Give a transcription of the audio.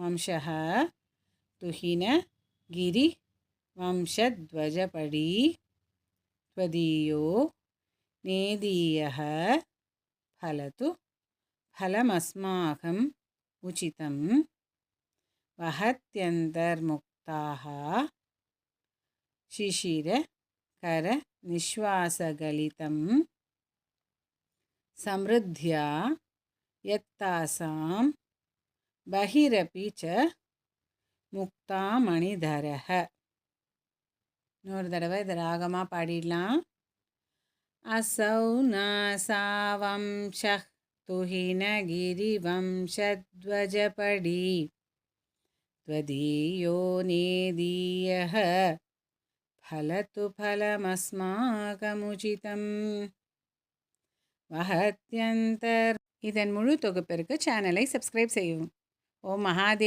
वंशः तुहिनगिरिवंशध्वजपडी त्वदीयो नेदीयः फलतु फलमस्माकम् उचितं वहत्यन्तर्मुक्ताः शिशिरकरनिश्वासगलितं समृद्ध्या यत्तासां बहिरपि च मुक्तामणिधरः. இன்னொரு தடவை இதை ராகமாக பாடிடலாம். असौ न सा वंशः तुहिनगिरिवंशध्वजपडी त्वदीयो नेदीयः फलतु फलमस्माकमुचितं वहत्यन्तर्. இதன் முழு தொகுப்பிற்கு சேனலை சப்ஸ்கிரைப் செய்யவும். ஓம் மகாதேவ்.